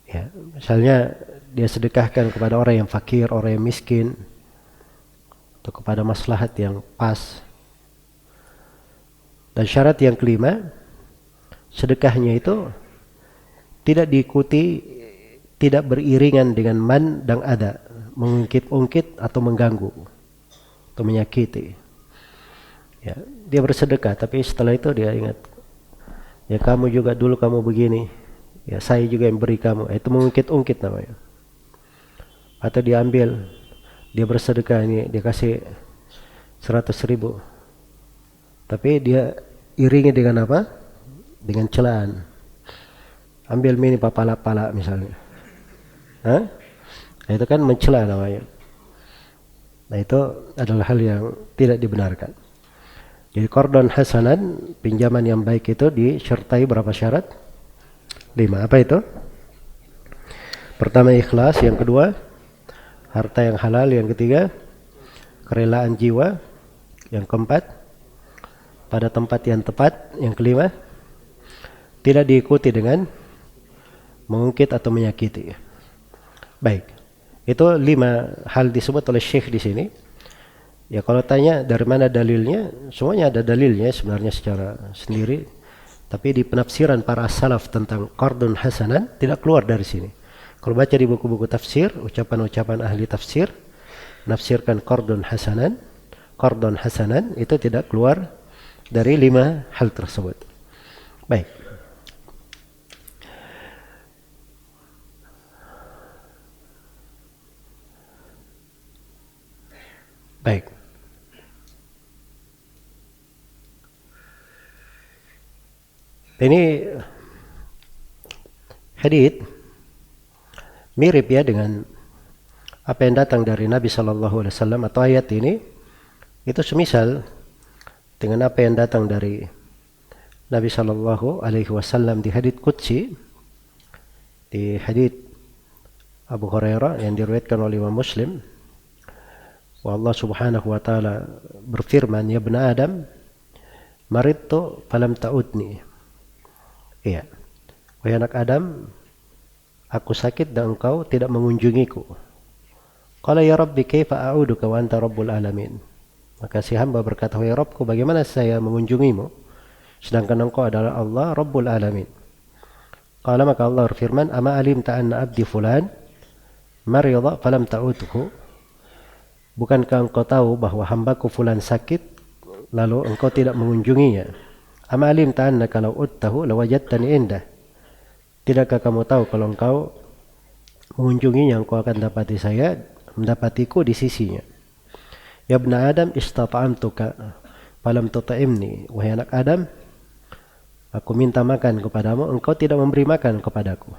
Ya, misalnya dia sedekahkan kepada orang yang fakir, orang yang miskin, atau kepada maslahat yang pas. Dan syarat yang kelima, sedekahnya itu tidak diikuti, tidak beriringan dengan man dan ada, mengungkit-ungkit atau mengganggu atau menyakiti. Ya, dia bersedekah tapi setelah itu dia ingat, ya kamu juga dulu kamu begini, ya saya juga yang beri kamu. Itu mengungkit-ungkit namanya. Atau diambil, dia bersedekah ini, dia kasih 100.000, tapi dia iringi dengan apa? Dengan celaan. Ambil mini pala-pala misalnya. Hah? Nah, itu kan mencela namanya. Nah, itu adalah hal yang tidak dibenarkan. Jadi qardan hasanan, pinjaman yang baik itu disertai berapa syarat? 5. Apa itu? Pertama ikhlas, yang kedua harta yang halal, yang ketiga kerelaan jiwa, yang keempat pada tempat yang tepat, yang kelima tidak diikuti dengan mengungkit atau menyakiti. Baik, itu 5 hal disebut oleh Syekh di sini. Ya, kalau tanya dari mana dalilnya, semuanya ada dalilnya sebenarnya secara sendiri. Tapi di penafsiran para salaf tentang qardun hasanan tidak keluar dari sini. Kalau baca di buku-buku tafsir, ucapan-ucapan ahli tafsir, nafsirkan qardun hasanan itu tidak keluar dari 5 hal tersebut. Baik. Baik. Ini hadits mirip ya dengan apa yang datang dari Nabi Shallallahu Alaihi Wasallam, atau ayat ini itu semisal dengan apa yang datang dari Nabi Shallallahu Alaihi Wasallam di hadits qudsi, di hadits Abu Hurairah yang diriwayatkan oleh Imam Muslim. Allah Subhanahu wa taala berfirman, ya bani Adam, maridtu falam ta'udni. Iya. Wahai anak Adam, aku sakit dan engkau tidak mengunjungiku. Qala ya Rabbi kaifa a'uduka wa anta rabbul alamin. Maka si hamba berkata, wahai Rabbku, bagaimana saya mengunjungimu sedangkan engkau adalah Allah Rabbul alamin. Qala, maka Allah berfirman, ama alimta anna abdi fulan marida falam ta'udhu. Bukankah engkau tahu bahwa hambaku fulan sakit lalu engkau tidak mengunjunginya? Ama alimta annaka law uttahu lawajadtani indah. Tidakkah kamu tahu kalau engkau mengunjunginya engkau akan dapati saya, mendapatiku di sisinya. Ya ibn Adam istata'amtuka falam tuta'imni. Wahai anak Adam, aku minta makan kepadamu, engkau tidak memberi makan kepadaku.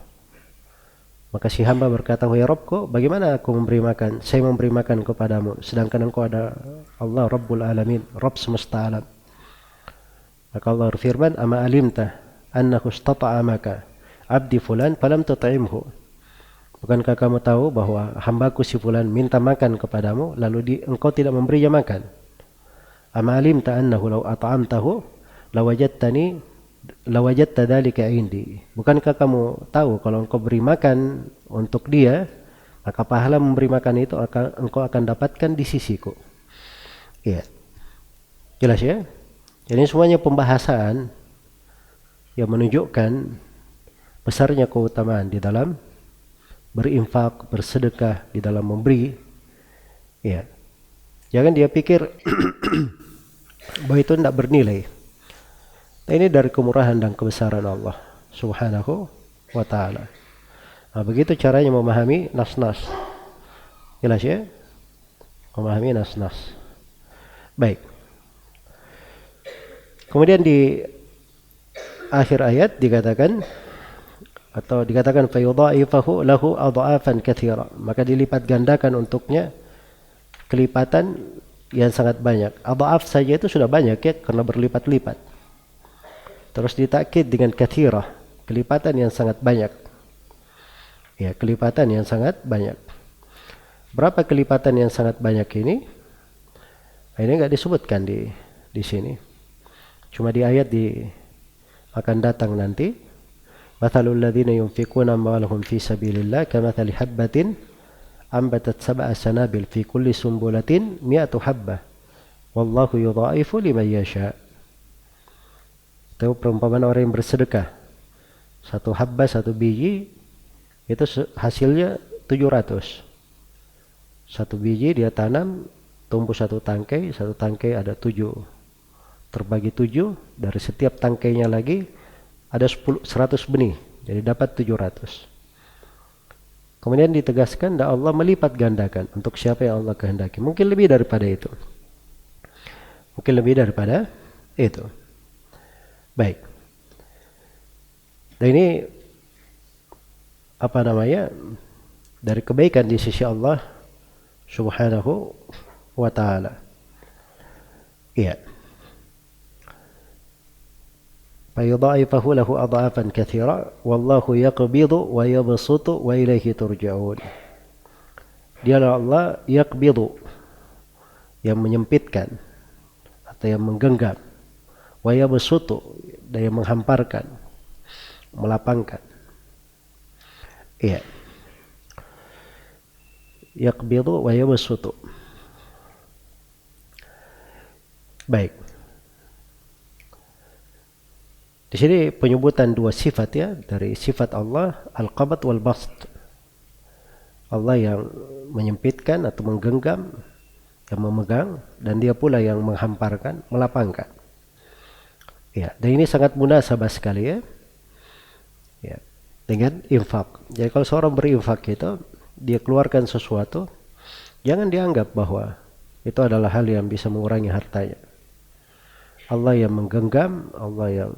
Maka si hamba berkata, wahai Rabbku, bagaimana aku memberi makan? Saya memberi makan kepadamu sedangkan engkau ada Allah Rabbul alamin, Rabb semesta alam. Maka Allah berfirman, ama alimta annahu istata'amaka abdi fulan falam tut'imhu. Bukankah kamu tahu bahwa hambaku si fulan minta makan kepadamu lalu engkau tidak memberinya makan? Ama alimta annahu law at'amtahu lawajadta dzalika indi. Bukankah kamu tahu kalau engkau beri makan untuk dia, maka pahala memberi makan itu engkau akan dapatkan di sisiku. Iya. Jelas ya? Jadi semuanya pembahasan yang menunjukkan besarnya keutamaan di dalam berinfak, bersedekah, di dalam memberi. Ya. Jangan dia pikir bahwa itu tidak bernilai. Nah, ini dari kemurahan dan kebesaran Allah Subhanahu wa taala. Nah, begitu caranya memahami nas-nas. Jelas ya? Memahami nas-nas. Baik. Kemudian di akhir ayat dikatakan fayudha'ifahu lahu adha'afan katsira, maka dilipat gandakan untuknya kelipatan yang sangat banyak. Adha'af saja itu sudah banyak ya, karena berlipat-lipat. Terus ditakkid dengan katsira, kelipatan yang sangat banyak. Ya, kelipatan yang sangat banyak. Berapa kelipatan yang sangat banyak ini? Nah, ini enggak disebutkan di sini. Cuma di ayat akan datang nanti, mathalul ladzina yunfiquna amwalahum fi sabilillah kamathali habbatin ambatat sab'a sanabil fi kulli sumbulatin mi'atu habbah wallahu yudha'ifu liman yasha. Itu perumpamaan orang yang bersedekah. Satu habbah, satu biji itu hasilnya 700. Satu biji dia tanam, tumbuh satu tangkai ada 7. Terbagi 7, dari setiap tangkainya lagi ada 100 benih, jadi dapat 700. Kemudian ditegaskan, dan Allah melipat gandakan untuk siapa yang Allah kehendaki. Mungkin lebih daripada itu. Baik. Dan ini dari kebaikan di sisi Allah Subhanahu wa taala. Iya. Fayudha'ifahu lahu adha'afan katsira wallahu yaqbidu wa yabsutu wa ilaihi turja'un. Dialah Allah yaqbidu, yang menyempitkan atau yang menggenggam, wa yabsutu, dan yang menghamparkan, melapangkan. Iya. Yaqbidu wa yabsutu. Baik. Di sini penyebutan dua sifat ya, dari sifat Allah, al-qabd wal bast. Allah yang menyempitkan atau menggenggam, yang memegang, dan dia pula yang menghamparkan, melapangkan. Ya, dan ini sangat munasabah sekali ya. Ya, dengan infak. Jadi kalau seorang berinfak itu, dia keluarkan sesuatu, jangan dianggap bahwa itu adalah hal yang bisa mengurangi hartanya. Allah yang menggenggam, Allah yang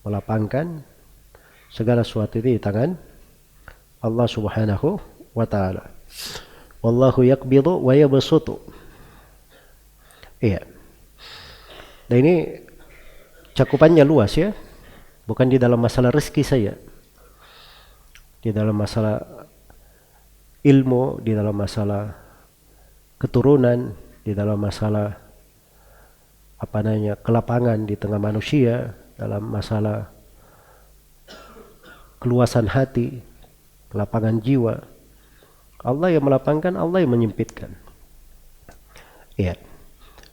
melapangkan segala sesuatu itu di tangan Allah Subhanahu wa ta'ala. Wallahu yaqbidu wa yabsutu. Iya. Dan ini cakupannya luas ya. Bukan di dalam masalah rezeki saja. Di dalam masalah ilmu, di dalam masalah keturunan, di dalam masalah kelapangan di tengah manusia, dalam masalah keluasan hati, kelapangan jiwa. Allah yang melapangkan, Allah yang menyempitkan. Iya.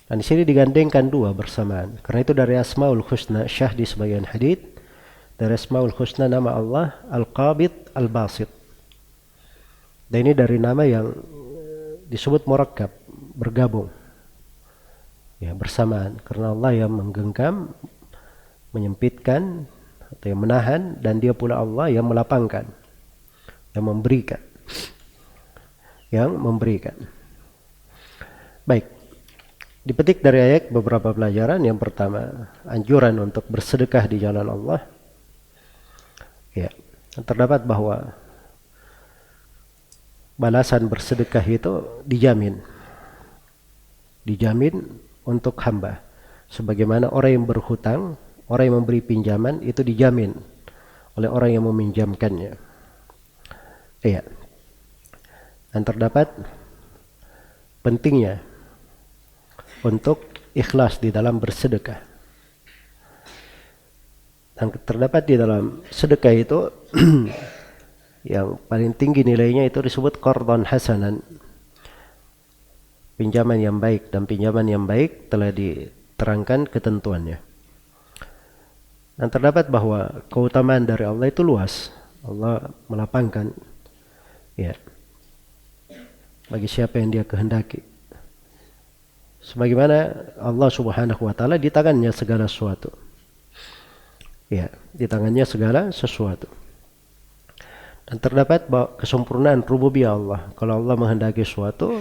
Dan di sini digandengkan dua bersamaan. Karena itu dari Asmaul Husna, syah di sebagian hadits, dari Asmaul Husna nama Allah Al-Qabid Al-Basit. Dan ini dari nama yang disebut murakkab, bergabung. Ya, bersamaan. Karena Allah yang menggenggam, menyempitkan atau yang menahan, dan dia pula Allah yang melapangkan, yang memberikan, baik. Dipetik dari ayat beberapa pelajaran. Yang pertama, anjuran untuk bersedekah di jalan Allah. Ya, terdapat bahwa balasan bersedekah itu dijamin untuk hamba, sebagaimana orang yang berhutang, orang yang memberi pinjaman itu dijamin oleh orang yang meminjamkannya. Iya. Dan terdapat pentingnya untuk ikhlas di dalam bersedekah. Dan terdapat di dalam sedekah itu yang paling tinggi nilainya itu disebut qardhan hasanan, pinjaman yang baik. Dan pinjaman yang baik telah diterangkan ketentuannya. Dan terdapat bahwa keutamaan dari Allah itu luas. Allah melapangkan ya bagi siapa yang dia kehendaki. Sebagaimana Allah Subhanahu wa ta'ala di tangannya segala sesuatu. Ya, di tangannya segala sesuatu. Dan terdapat bahwa kesempurnaan rububiyah Allah. Kalau Allah menghendaki sesuatu,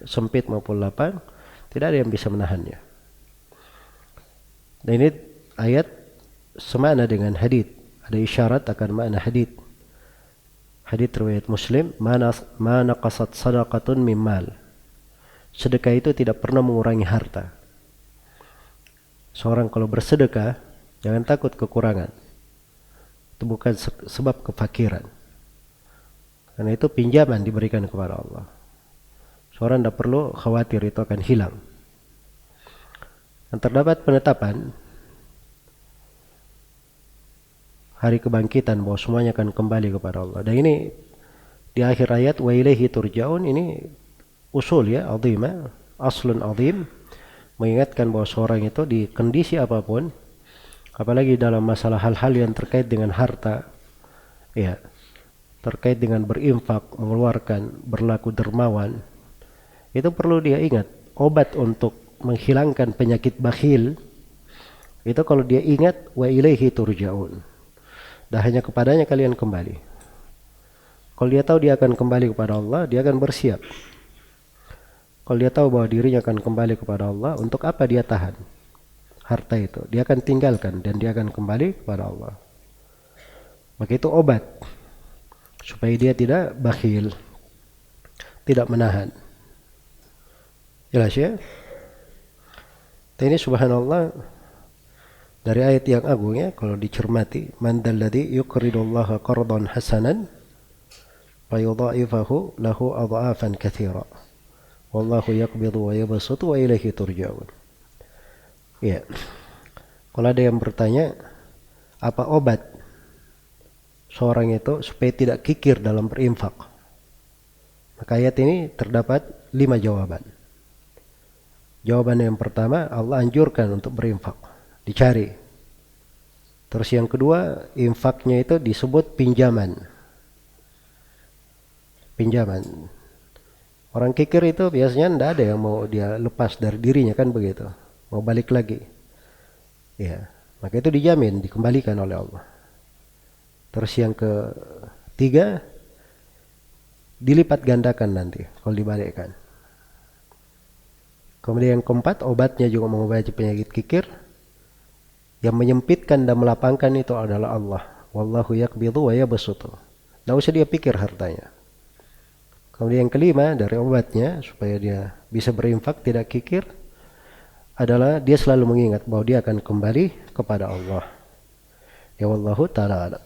sempit maupun lapang, tidak ada yang bisa menahannya. Dan ini ayat semakna dengan hadits. Ada isyarat akan makna hadits. Hadits riwayat Muslim, ma naqasat sadaqatun min mal. Sedekah itu tidak pernah mengurangi harta. Seorang kalau bersedekah, jangan takut kekurangan. Itu bukan sebab kefakiran. Karena itu pinjaman diberikan kepada Allah. Seorang tidak perlu khawatir itu akan hilang. Dan terdapat penetapan hari kebangkitan bahwa semuanya akan kembali kepada Allah. Dan ini di akhir ayat wa ilaihi turja'un, ini usul ya, azimah, aslun azim, mengingatkan bahwa seorang itu di kondisi apapun, apalagi dalam masalah hal-hal yang terkait dengan harta, ya, terkait dengan berinfak, mengeluarkan, berlaku dermawan, itu perlu dia ingat, obat untuk menghilangkan penyakit bakhil, itu kalau dia ingat, wa ilaihi turja'un, dan hanya kepadanya kalian kembali. Kalau dia tahu dia akan kembali kepada Allah, dia akan bersiap. Kalau dia tahu bahwa dirinya akan kembali kepada Allah, untuk apa dia tahan harta itu? Dia akan tinggalkan dan dia akan kembali kepada Allah. Maka itu obat supaya dia tidak bakhil, tidak menahan. Jelas ya? Dan ini subhanallah dari ayat yang agung ya, kalau dicermati, man dalladhi yuqridullaha qardan hasanan fayudha'ifahu lahu adha'afan katsira. Wallahu yaqbidu wa yabsutu wa ilaihi turja'un. Ya. Kalau ada yang bertanya, apa obat seorang itu supaya tidak kikir dalam berinfak? Maka ayat ini terdapat 5 jawaban. Jawaban yang pertama, Allah anjurkan untuk berinfak. Dicari. Terus yang kedua, infaknya itu disebut pinjaman. Pinjaman. Orang kikir itu biasanya tidak ada yang mau dia lepas dari dirinya, kan begitu. Mau balik lagi. Ya, maka itu dijamin, dikembalikan oleh Allah. Terus yang ketiga, dilipat gandakan nanti kalau dibalikkan. Kemudian yang keempat, obatnya juga mengobati penyakit kikir. Yang menyempitkan dan melapangkan itu adalah Allah. Wallahu yaqbidu wa yabsutu. Tidak usah dia pikir hartanya. Kemudian yang kelima dari obatnya supaya dia bisa berinfak tidak kikir adalah dia selalu mengingat bahwa dia akan kembali kepada Allah. Ya wallahu ta'ala.